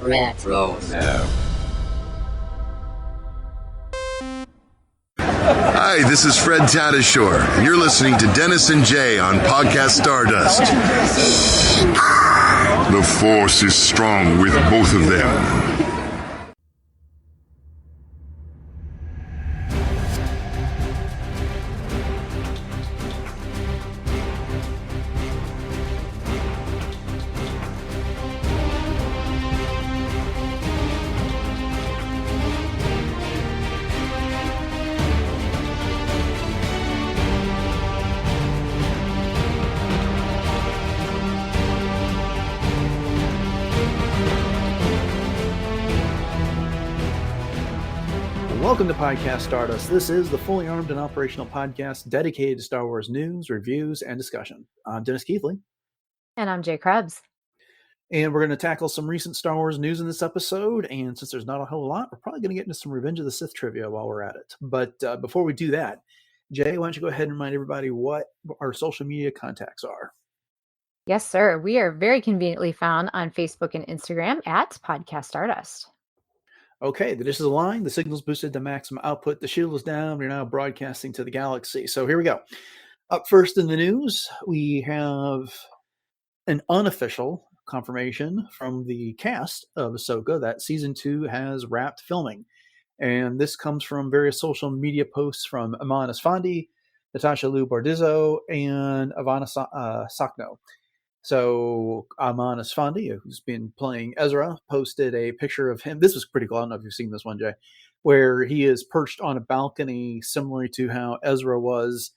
Retro. Hi, this is Fred Tatasciore, and you're listening to Dennis and Jay on Podcast Stardust. The Force is strong with both of them. Welcome to Podcast Stardust. This is the fully armed and operational podcast dedicated to Star Wars news, reviews, and discussion. I'm Dennis Keithley. And I'm Jay Krebs. And we're going to tackle some recent Star Wars news in this episode. And since there's not a whole lot, we're probably going to get into some Revenge of the Sith trivia while we're at it. But before we do that, Jay, why don't you go ahead and remind everybody what our social media contacts are? Yes, sir. We are very conveniently found on Facebook and Instagram at Podcast Stardust. Okay, the dish is aligned, the signal's boosted to maximum output, the shield is down, we're now broadcasting to the galaxy. So here we go. Up first in the news, we have an unofficial confirmation from the cast of Ahsoka that season 2 has wrapped filming. And this comes from various social media posts from Iman Esfandi, Natasha Liu Bordizzo, and Ivana Sakno. So Iman Esfandi, who's been playing Ezra, posted a picture of him. This was pretty cool. I don't know if you've seen this one, Jay, where he is perched on a balcony similar to how Ezra was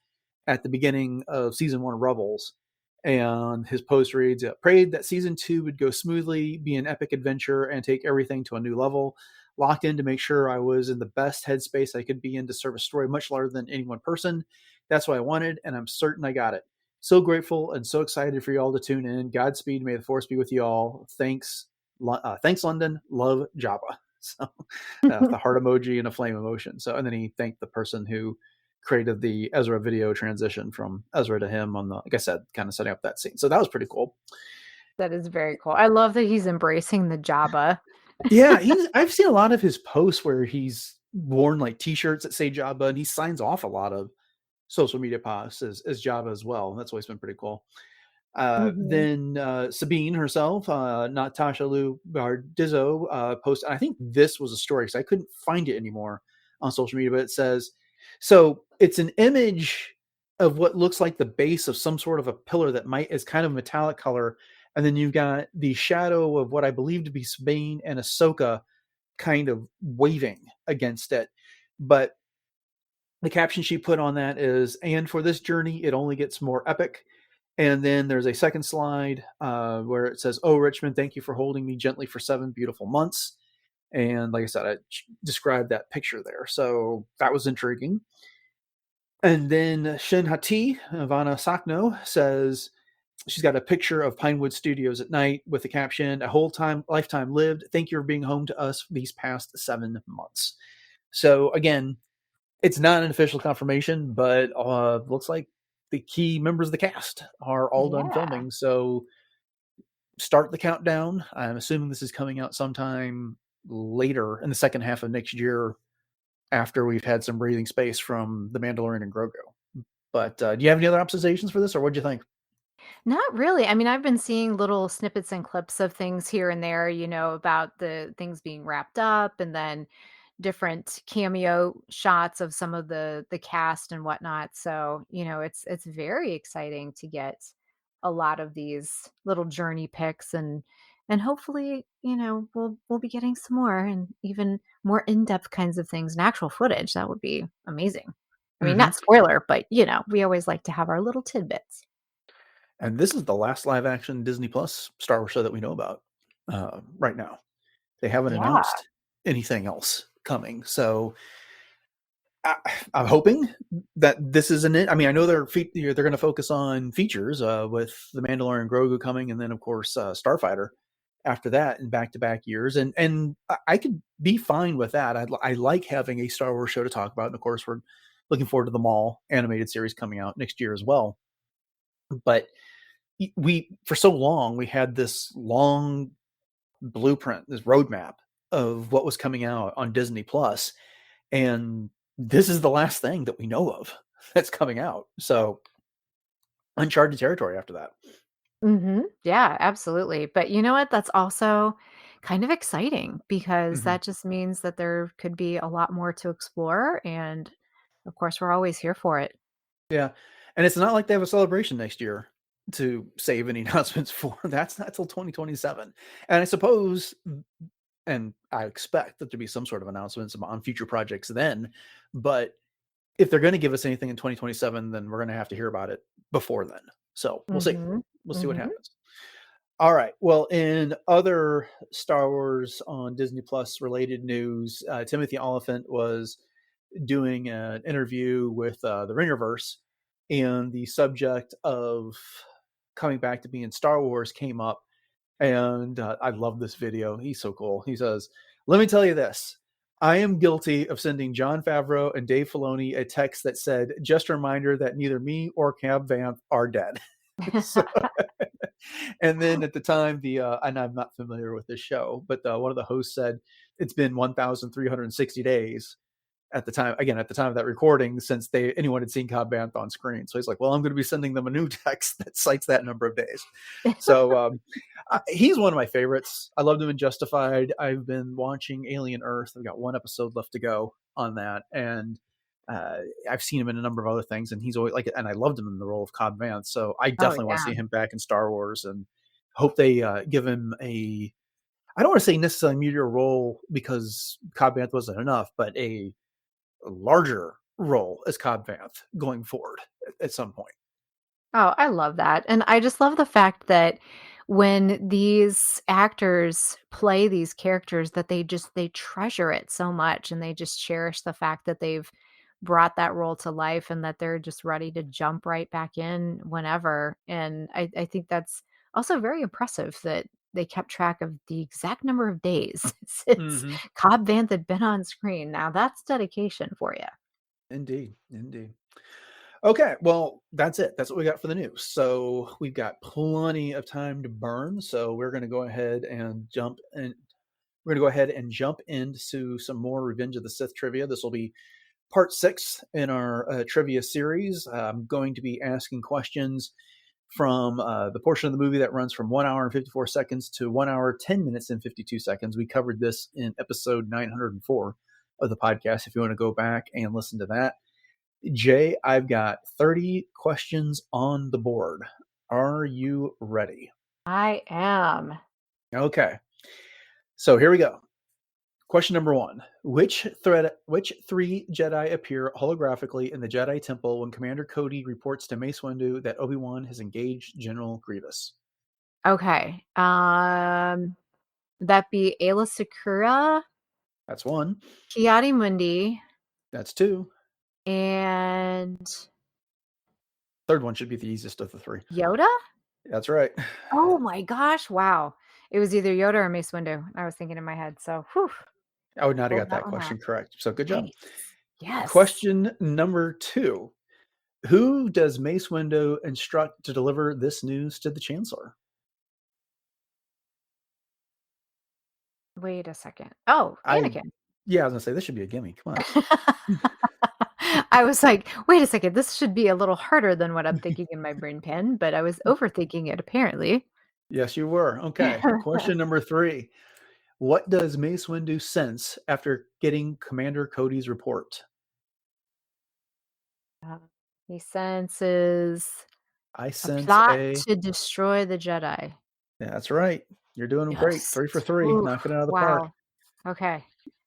at the beginning of season 1 of Rebels. And his post reads, prayed that season 2 would go smoothly, be an epic adventure, and take everything to a new level. Locked in to make sure I was in the best headspace I could be in to serve a story much larger than any one person. That's what I wanted, and I'm certain I got it. So grateful and so excited for you all to tune in. Godspeed. May the Force be with you all. Thanks, London. Love, Jabba. So the heart emoji and a flame emotion. So, and then he thanked the person who created the Ezra video transition from Ezra to him on the, like I said, kind of setting up that scene. So that was pretty cool. That is very cool. I love that he's embracing the Jabba. Yeah, I've seen a lot of his posts where he's worn like T-shirts that say Jabba, and he signs off a lot of social media posts as Jabba as well. That's always been pretty cool. Then Sabine herself, Natasha Liu Bordizzo, posted, I think this was a story because I couldn't find it anymore on social media, but it says, so it's an image of what looks like the base of some sort of a pillar that is kind of metallic color. And then you've got the shadow of what I believe to be Sabine and Ahsoka kind of waving against it. But the caption she put on that is, and for this journey, it only gets more epic. And then there's a second slide where it says, oh, Richmond, thank you for holding me gently for 7 beautiful months. And like I said, I described that picture there. So that was intriguing. And then Shin Hati, Ivana Sakno, says she's got a picture of Pinewood Studios at night with the caption, a whole lifetime lived. Thank you for being home to us these past 7 months. So again, it's not an official confirmation, but looks like the key members of the cast are all done filming. So start the countdown. I'm assuming this is coming out sometime later in the second half of next year after we've had some breathing space from The Mandalorian and Grogu. But do you have any other observations for this, or what do you think? Not really. I mean, I've been seeing little snippets and clips of things here and there, about the things being wrapped up, and then different cameo shots of some of the cast and whatnot. So, it's very exciting to get a lot of these little journey pics, and hopefully, we'll be getting some more and even more in-depth kinds of things and actual footage. That would be amazing. I mean, not spoiler, but we always like to have our little tidbits. And this is the last live action Disney Plus Star Wars show that we know about right now. They haven't announced anything else coming. So I'm hoping that this isn't it. I mean, I know they're going to focus on features with The Mandalorian, Grogu coming, and then of course Starfighter after that in back-to-back years. And I could be fine with that. I like having a Star Wars show to talk about. And of course, we're looking forward to the Maul animated series coming out next year as well. But for so long, we had this long blueprint, this roadmap of what was coming out on Disney Plus, and this is the last thing that we know of that's coming out. So uncharted territory after that. Yeah, absolutely. But you know what? That's also kind of exciting because Mhm. that just means that there could be a lot more to explore. And of course, we're always here for it. Yeah, and it's not like they have a celebration next year to save any announcements for. That's not till 2027, and I suppose, and I expect that there be some sort of announcements on future projects then. But if they're going to give us anything in 2027, then we're going to have to hear about it before then. So we'll see. hmm We'll see what hmm happens. All right. Well, in other Star Wars on Disney Plus related news, Timothy Olyphant was doing an interview with the Ringerverse, and the subject of coming back to being Star Wars came up. And I love this video. He's so cool. He says, "Let me tell you this. I am guilty of sending Jon Favreau and Dave Filoni a text that said, 'Just a reminder that neither me or Cobb Vanth are dead.'" So, and then at the time, and I'm not familiar with this show, but one of the hosts said it's been 1,360 days at the time, again, at the time of that recording, since anyone had seen Cobb Vanth on screen. So he's like, well, I'm going to be sending them a new text that cites that number of days. So he's one of my favorites. I loved him in Justified. I've been watching Alien Earth. I've got one episode left to go on that. And I've seen him in a number of other things, and he's always like, and I loved him in the role of Cobb Vanth. So I Oh, definitely want to yeah. see him back in Star Wars, and hope they give him I don't want to say necessarily meteor role because Cobb Vanth wasn't enough, but a larger role as Cobb Vanth going forward at some point. Oh, I love that. And I just love the fact that when these actors play these characters that they treasure it so much and they just cherish the fact that they've brought that role to life and that they're just ready to jump right back in whenever. And I think that's also very impressive that they kept track of the exact number of days since Mm-hmm. Cobb Vanth had been on screen. Now that's dedication for you. Indeed, indeed. Okay, well, that's it. That's what we got for the news. So we've got plenty of time to burn. So we're going to go ahead and jump in. We're going to go ahead and jump into some more Revenge of the Sith trivia. This will be part 6 in our trivia series. I'm going to be asking questions from the portion of the movie that runs from 1 hour and 54 seconds to 1 hour, 10 minutes and 52 seconds. We covered this in episode 904 of the podcast if you want to go back and listen to that. Jay, I've got 30 questions on the board. Are you ready? I am. Okay. So here we go. Question number 1. Which three Jedi appear holographically in the Jedi Temple when Commander Cody reports to Mace Windu that Obi-Wan has engaged General Grievous? Okay. Would that be Ayla Sakura, That's 1. Kiadi Mundi, That's 2. and Third one should be the easiest of the 3. Yoda? That's right. Oh my gosh, wow. It was either Yoda or Mace Windu. I was thinking in my head. So, whew, I would not have pulled got that that one out. question correct. So good job. Nice. Yes. Question number 2. Who does Mace Windu instruct to deliver this news to the Chancellor? Wait a second. Oh, Anakin. Yeah, I was gonna say this should be a gimme. Come on. I was like, wait a second, this should be a little harder than what I'm thinking in my brain pan, but I was overthinking it apparently. Yes, you were. Okay. Question number 3. What does Mace Windu sense after getting Commander Cody's report? Uh, he senses I a sense plot a. to destroy the Jedi. Yeah, that's right. You're doing great. Yes. 3 for 3. Ooh, Knocking it out of the park. wow. Okay.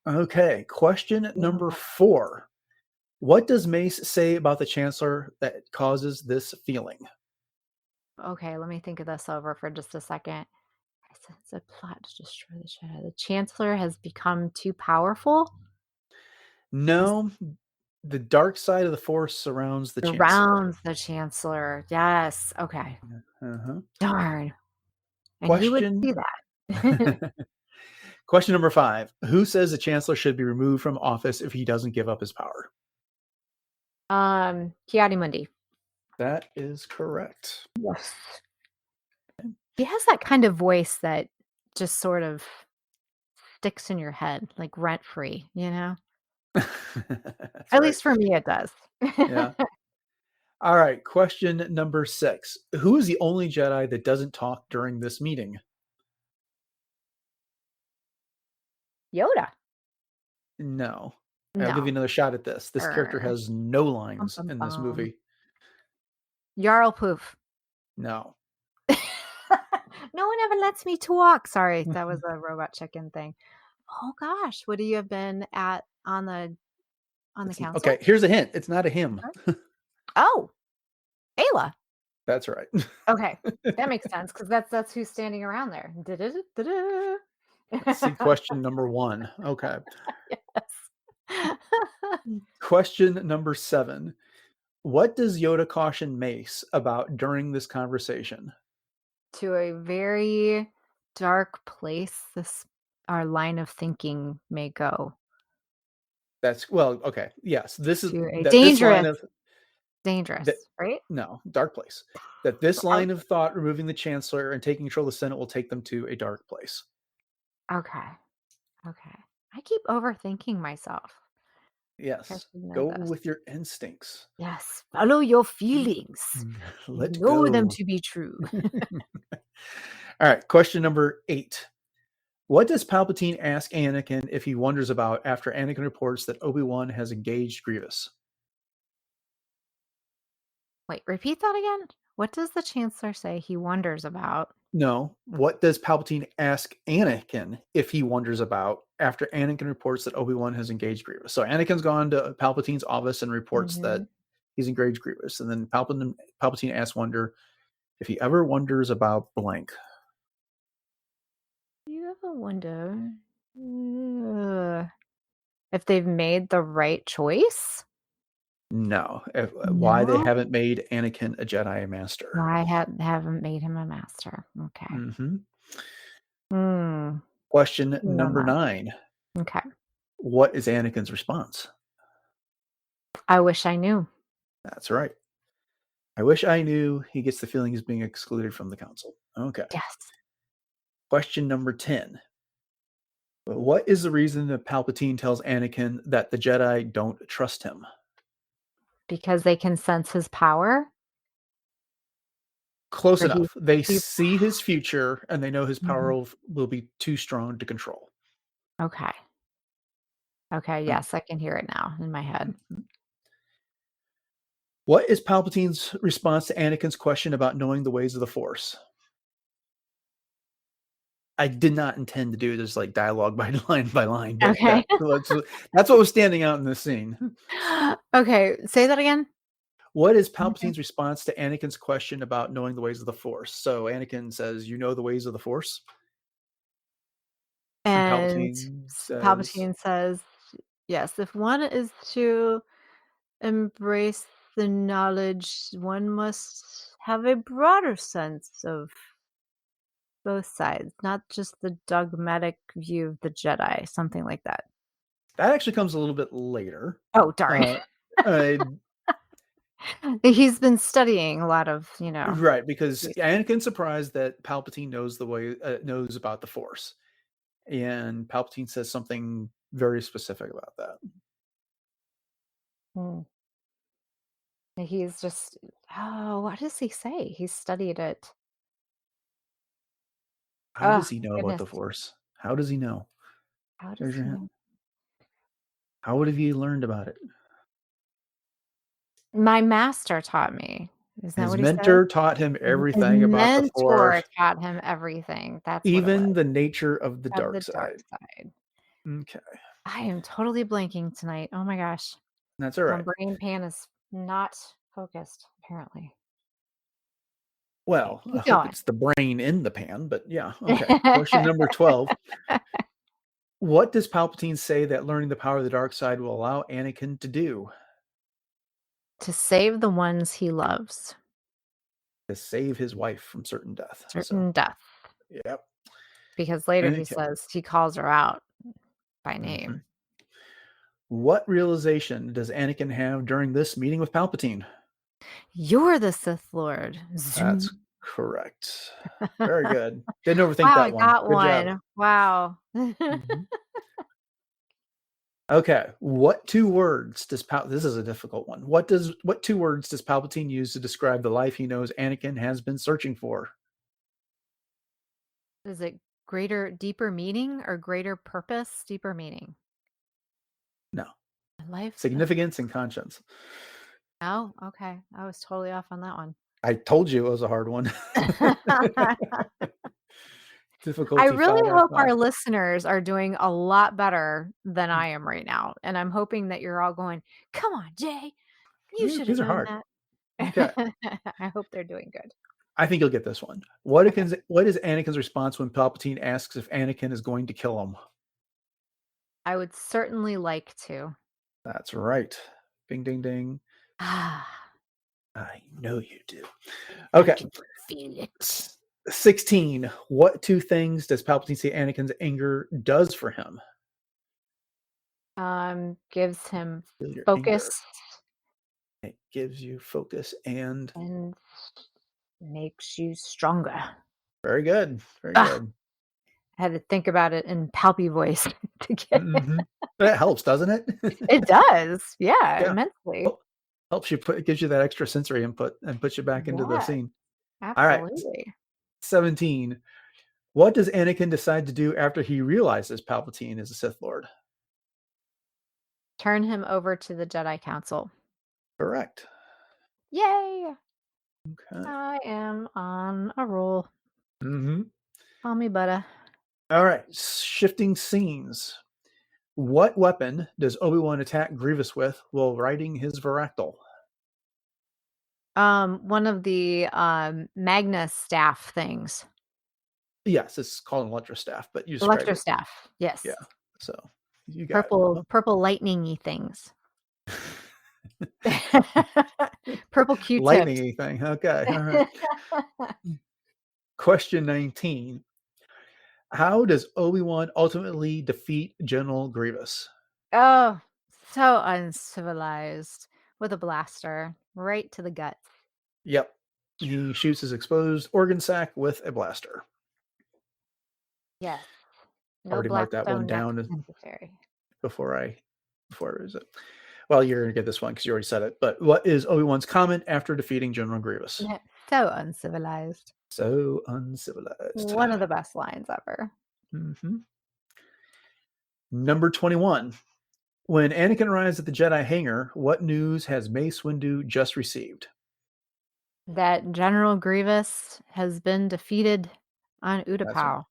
Okay. Question Feeling number that. 4. What does Mace say about the Chancellor that causes this feeling? Okay, let me think of this over for just a second. I sense a plot to destroy the Jedi. The Chancellor has become too powerful. No, the dark side of the Force surrounds the Chancellor. Surrounds the Chancellor. Yes. Okay. Uh-huh. Darn. And he would Question. see that. Question number 5. Who says the Chancellor should be removed from office if he doesn't give up his power? Kiadi Mundi. That is correct. Yes. He has that kind of voice that just sort of sticks in your head, like rent free, you know? That's At right. least for me, it does. Yeah. All right. Question number 6. Who is the only Jedi that doesn't talk during this meeting? Yoda. No. I'll give you No. another shot at this. This character Err. has no Bum, lines bum, in this bum. movie. Jarl Poof. No. No one ever lets me talk. Sorry, that was a robot chicken thing. Oh gosh, would you have been on the council? Okay, here's a hint. It's not a him. Oh, Ayla. That's right. Okay, that makes sense because that's who's standing around there. Da-da-da-da-da. Let's see question number 1. Okay. Yes. Question number 7. What does Yoda caution Mace about during this conversation? To a very dark place our line of thinking may go. Okay. Yes, this is To a that this line dangerous, that right? no, dark place. That this Oh, line of thought, removing the Chancellor and taking control of the Senate, will take them to a dark place. okay. I keep overthinking myself. I Yes. should know Go this. with your instincts. Yes, follow your feelings. Let Know them go. to be true. All right. Question number 8. What does Palpatine ask Anakin if he wonders about after Anakin reports that Obi-Wan has engaged Grievous? Wait, repeat that again. What does the Chancellor say he wonders about? No. What does Palpatine ask Anakin if he wonders about after Anakin reports that Obi-Wan has engaged Grievous? So Anakin's gone to Palpatine's office and reports that he's engaged Grievous. And then Palpatine asks Wonder if he ever wonders about blank. You ever wonder if they've made the right choice? No. Why they haven't made Anakin a Jedi Master. Why haven't made him a master? Okay. Mm-hmm. Question number 9. Okay. What is Anakin's response? I wish I knew. That's right. I wish I knew. He gets the feeling he's being excluded from the council. Okay. Yes. Question number 10. What is the reason that Palpatine tells Anakin that the Jedi don't trust him? Because they can sense his power? Close enough. They see his future and they know his power will be too strong to control. Okay. Okay, yes, I can hear it now in my head. What is Palpatine's response to Anakin's question about knowing the ways of the Force? I did not intend to do this like dialogue by line, but Okay. that's what was standing out in this scene. Okay, say that again. What is Palpatine's response to Anakin's question about knowing the ways of the Force? So Anakin says, "You know the ways of the Force?" And Palpatine says, yes, if one is to embrace the knowledge, one must have a broader sense of both sides, not just the dogmatic view of the Jedi, something like that. That actually comes a little bit later. Oh, darn. He's been studying a lot of, right, because Anakin's surprised that Palpatine knows about the Force, and Palpatine says something very specific about that. He's just, what does he say? He's studied it. How does he know about the Force? How does he know? How does he know? How would have you learned about it? My master taught me. Isn't that His what he said? mentor taught him everything about the Force. Mentor taught him everything. That's even the nature of the dark side. Okay. I am totally blanking tonight. Oh my gosh. That's all right. My brain pan is not focused, apparently. Well, I hope it's the brain in the pan, but yeah. Okay. Question number 12. What does Palpatine say that learning the power of the dark side will allow Anakin to do? To save the ones he loves. To save his wife from certain death. Death. Yep. Because later he says he calls her out by name. What realization does Anakin have during this meeting with Palpatine? You're the Sith Lord. That's correct. Very good. Didn't overthink Wow, that I one. got Good job. one. Wow. Mhm. Okay, what two words does this is a difficult one. What two words does Palpatine use to describe the life he knows Anakin has been searching for? Is it greater, deeper meaning or greater purpose, deeper meaning? No. Life. Significance and conscience. Oh, okay. I was totally off on that one. I told you it was a hard one. I Difficulty 5 really out of hope 5. our listeners are doing a lot better than I am right now. And I'm hoping that you're all going, come on, Jay, you should have These are known hard. that. Okay. I hope they're doing good. I think you'll get this one. What Okay. is Anakin's response when Palpatine asks if Anakin is going to kill him? I would certainly like to. That's right. Ding, ding, ding. I I know you do. Okay. can feel it. 16. What two things does Palpatine say Anakin's anger does for him? Gives him Feel your focus anger. It gives you focus and and makes you stronger. very good. Very Ah. good. I had to think about it in Palpy voice to get Mhm. That helps, doesn't it? it. Does. Yeah, Yeah. immensely. Helps you it gives you that extra sensory input and puts you back into the Yeah, scene. All right. absolutely. 17. What does Anakin decide to do after he realizes Palpatine is a Sith Lord? Turn him over to the Jedi Council. Correct. Yay! Okay. I am on a roll. Mm-hmm. Call me butter. All right. Shifting scenes. What weapon does Obi-Wan attack Grievous with while riding his Varactyl? One of the Magnus staff things. Yes, it's called an Electro Staff, but you described Electro it. staff. Yes. Yeah. So you got Purple lightningy things. Purple Q-tips. lightning thing. Okay. All right. Question 19. How does Obi-Wan ultimately defeat General Grievous? Oh, so uncivilized. With a blaster right to the gut. Yep. He shoots his exposed organ sac with a blaster. Yes. No Already marked that one down necessary. before I was it. Well, you're gonna get this one because you already said it. But what is Obi-Wan's comment after defeating General Grievous? Yeah, so uncivilized. So uncivilized. One of the best lines ever. Mm-hmm. Number 21. When Anakin arrives at the Jedi hangar, what news has Mace Windu just received? That General Grievous has been defeated on Utapau.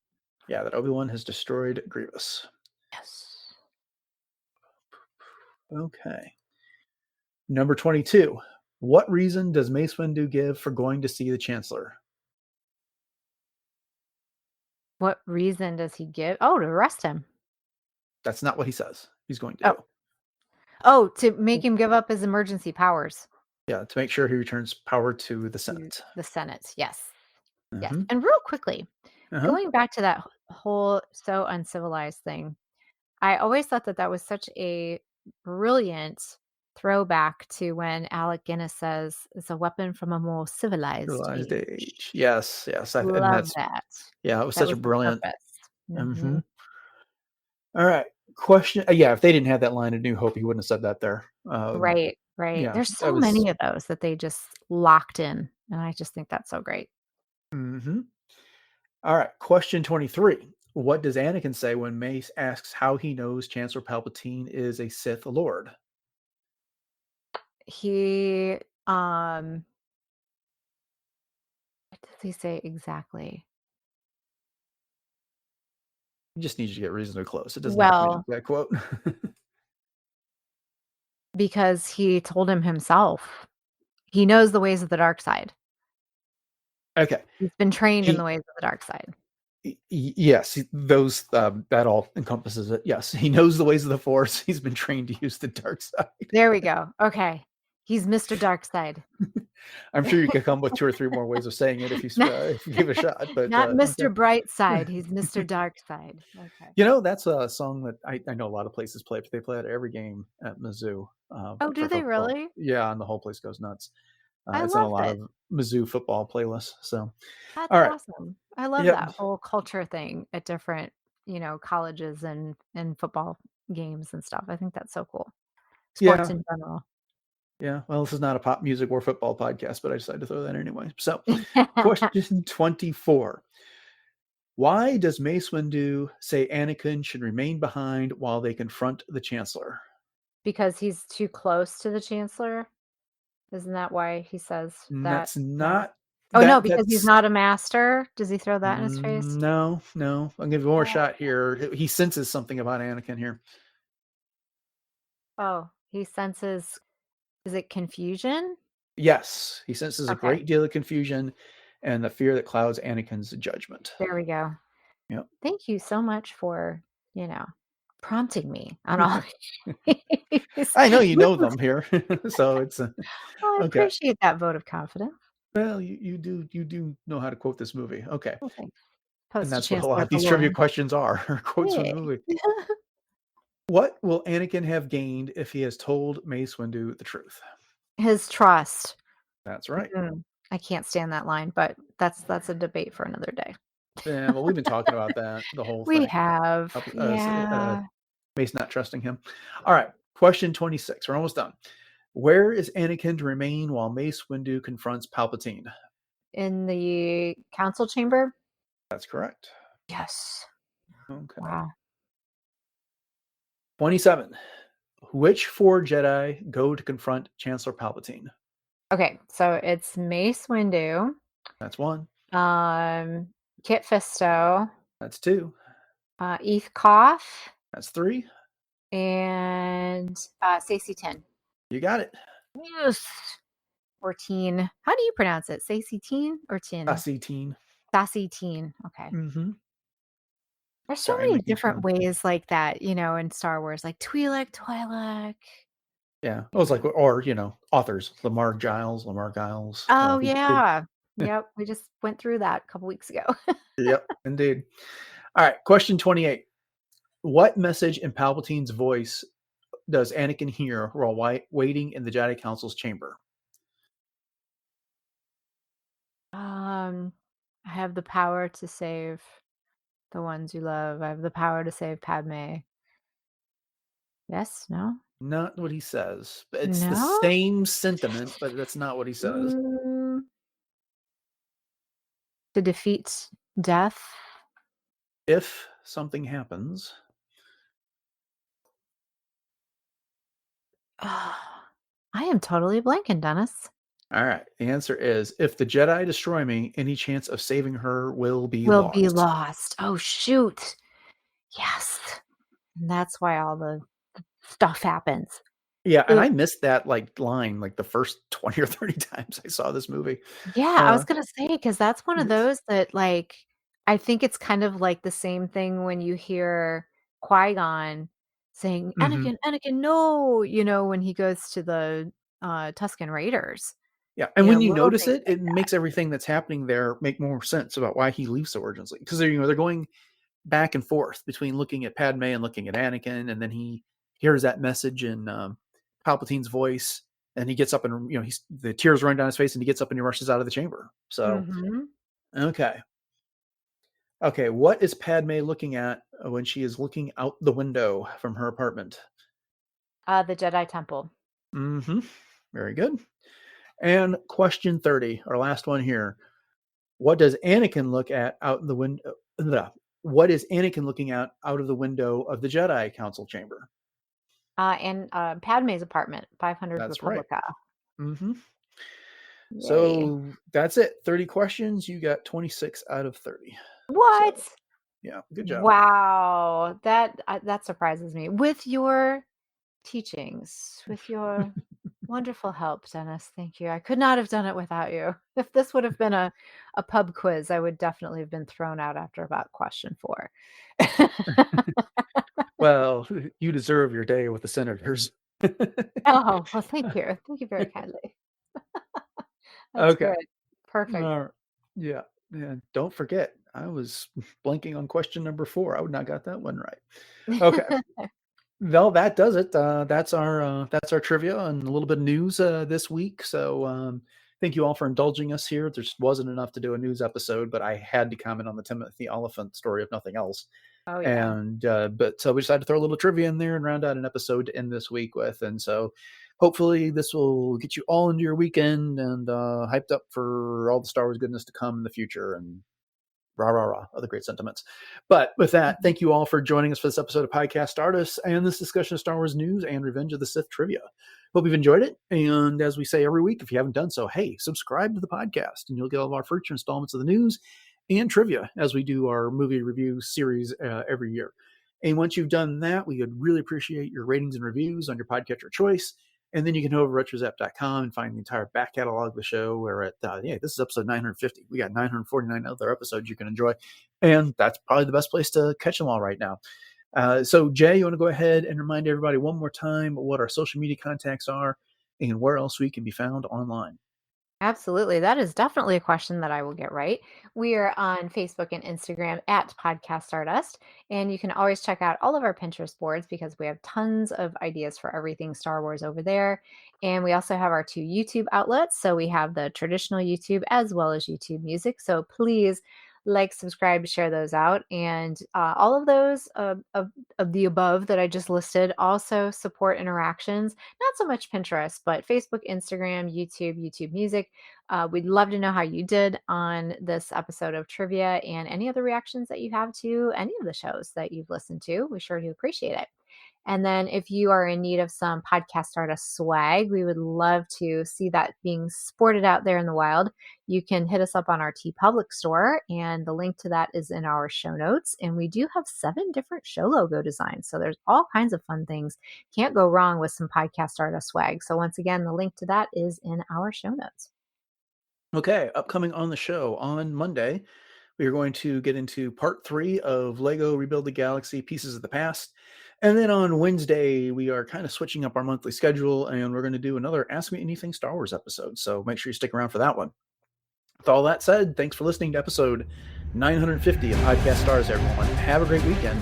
Yeah, that Obi-Wan has destroyed Grievous. Yes. Okay. Number 22. What reason does Mace Windu give for going to see the Chancellor? What reason does he give? Oh, to arrest him. That's not what he says he's going to do. Oh, to make him give up his emergency powers. Yeah, to make sure he returns power to the Senate. The Senate, yes. Mm-hmm. Yes. And real quickly, going back to that whole so uncivilized thing, I always thought that was such a brilliant throwback to when Alec Guinness says it's a weapon from a more civilized age. Yes. Love that. Yeah, it was such a brilliant. Mm-hmm. All right. Question. Yeah, if they didn't have that line in New Hope, he wouldn't have said that there. Right. Yeah, there's so many of those that they just locked in. And I just think that's so great. Mm-hmm. All right. Question 23. What does Anakin say when Mace asks how he knows Chancellor Palpatine is a Sith Lord? He, what does he say exactly? You just need you to get reasonably close. It doesn't have to be that quote. Because he told him himself. He knows the ways of the dark side. Okay. He's been trained in the ways of the dark side. Yes, those that all encompasses it. Yes, he knows the ways of the Force. He's been trained to use the dark side. There we go. Okay. He's Mr. Darkside. I'm sure you could come with 2 or 3 more ways of saying it if you give a shot. But not Mr. Brightside. He's Mr. Darkside. Okay. You know, that's a song that I know a lot of places play. But they play it at every game at Mizzou. Oh, do they really? Yeah, and the whole place goes nuts. I It's in a loved lot it. of Mizzou football playlists. So, That's all right. awesome. I love Yep. that whole culture thing at different, colleges and football games and stuff. I think that's so cool. Sports Yeah. in general. Yeah. Well, this is not a pop music or football podcast, but I decided to throw that in anyway. So, question 24. Why does Mace Windu say Anakin should remain behind while they confront the Chancellor? Because he's too close to the chancellor? Isn't that why he says that? That's No. not Oh, no, that. because he's That's not a master? Does he throw that in his face? no, no. I'll give you more Oh. shot here. He senses something about Anakin here. Oh, he senses is it confusion? Yes, he senses a Okay, great deal of confusion and the fear that clouds Anakin's judgment. there we go. Yep. Thank you so much for, prompting me on all these. I know you This know was them here, so it's Oh, I okay. appreciate that vote of confidence. Well, you do know how to quote this movie. Okay. Well, thanks. And Post to that's what a lot Chancellor of these trivia Filoni. questions are quotes from Yeah. the movie. What will Anakin have gained if he has told Mace Windu the truth? His trust. That's right. I can't stand that line, but that's a debate for another day. Yeah, well, we've been talking about that the whole We thing. have. Yeah. Mace not trusting him. All right, question 26. We're almost done. Where is Anakin to remain while Mace Windu confronts Palpatine? In the council chamber? That's correct. Yes. Okay. Wow. 27. Which four Jedi go to confront Chancellor Palpatine? Okay, so it's Mace Windu, That's one. Kit Fisto, That's two. Eth Koff, That's three. and Stacey Tin. You got it. Yes. Or Teen. How do you pronounce it? Stacey Teen or Tin? Palpatine. Stacey Teen. Okay. Mm-hmm. There's so Sorry, many making different fun. ways like that, in Star Wars, like Twi'lek. Yeah, it was like, or authors, Lamar Giles. Oh, He did. yeah. Yep. We just went through that a couple weeks ago. Yep, indeed. All right, question 28. What message in Palpatine's voice does Anakin hear while waiting in the Jedi Council's chamber? I have the power to save the ones you love. I have the power to save Padme. Yes? No? Not what he says. It's the No? same sentiment, but that's not what he says. To defeat death? If something happens, I am totally blanking, Dennis. all right. The answer is if the Jedi destroy me, any chance of saving her will be Will be lost. lost. Oh, shoot. Yes. And that's why all the stuff happens. Yeah, and I missed that line the first 20 or 30 times I saw this movie. Yeah, I was gonna say because that's one of those that I think it's kind of like the same thing when you hear Qui-Gon saying, Mhm. Anakin, no, when he goes to the Tusken Raiders. Yeah, and when you Little notice things it, like it makes everything that's happening there make more sense about why he leaves so urgently. Because they're going back and forth between looking at Padme and looking at Anakin, and then he hears that message in Palpatine's voice, and he gets up and the tears run down his face, and he gets up and he rushes out of the chamber. So okay, what is Padme looking at when she is looking out the window from her apartment? The Jedi Temple. Mm-hmm. Very good. And question 30, our last one here. What does Anakin look at out the window? What is Anakin looking at out of the window of the Jedi Council chamber? And Padme's apartment, 500 That's right. Republica. Mm-hmm. Yay. So that's it. 30 questions. You got 26 out of 30. What? So, yeah, good job. Wow, that surprises me. With your teachings, with your wonderful help, Dennis. Thank you. I could not have done it without you. If this would have been a pub quiz, I would definitely have been thrown out after about question 4. Well, you deserve your day with the senators. Oh, well, thank you. Thank you very kindly. That's Okay. good. Perfect. Yeah. And don't forget, I was blanking on question number 4. I would not got that one right. Okay. Well, that does it. That's our trivia and a little bit of news this week. So thank you all for indulging us here. There just wasn't enough to do a news episode, but I had to comment on the Timothy Olyphant story, if nothing else. Oh, yeah. And but so we decided to throw a little trivia in there and round out an episode to end this week with. And so hopefully this will get you all into your weekend and hyped up for all the Star Wars goodness to come in the future, and rah, rah, rah, other great sentiments. But with that, thank you all for joining us for this episode of Podcast Stardust and this discussion of Star Wars news and Revenge of the Sith trivia. Hope you've enjoyed it. And as we say every week, if you haven't done so, hey, subscribe to the podcast and you'll get all of our future installments of the news and trivia as we do our movie review series every year. And once you've done that, we would really appreciate your ratings and reviews on your podcatcher choice. And then you can go over to retrozap.com and find the entire back catalog of the show. We're at, this is episode 950. We got 949 other episodes you can enjoy. And that's probably the best place to catch them all right now. So, Jay, you want to go ahead and remind everybody one more time what our social media contacts are and where else we can be found online? Absolutely. That is definitely a question that I will get right. We are on Facebook and Instagram at Podcast Stardust. And you can always check out all of our Pinterest boards because we have tons of ideas for everything Star Wars over there. And we also have our 2 YouTube outlets. So we have the traditional YouTube as well as YouTube Music. So please like, subscribe, share those out. And all of those of the above that I just listed also support interactions. Not so much Pinterest, but Facebook, Instagram, YouTube Music. We'd love to know how you did on this episode of trivia and any other reactions that you have to any of the shows that you've listened to. We sure do appreciate it. And then if you are in need of some Podcast Stardust swag, we would love to see that being sported out there in the wild. You can hit us up on our TeePublic store, and the link to that is in our show notes. And we do have 7 different show logo designs. So there's all kinds of fun things. Can't go wrong with some Podcast Stardust swag. So once again, the link to that is in our show notes. Okay, upcoming on the show on Monday, we are going to get into part 3 of Lego Rebuild the Galaxy Pieces of the Past. And then on Wednesday, we are kind of switching up our monthly schedule, and we're going to do another Ask Me Anything Star Wars episode. So make sure you stick around for that one. With all that said, thanks for listening to episode 950 of Podcast Stars, everyone. Have a great weekend.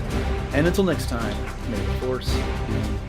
And until next time, may the Force be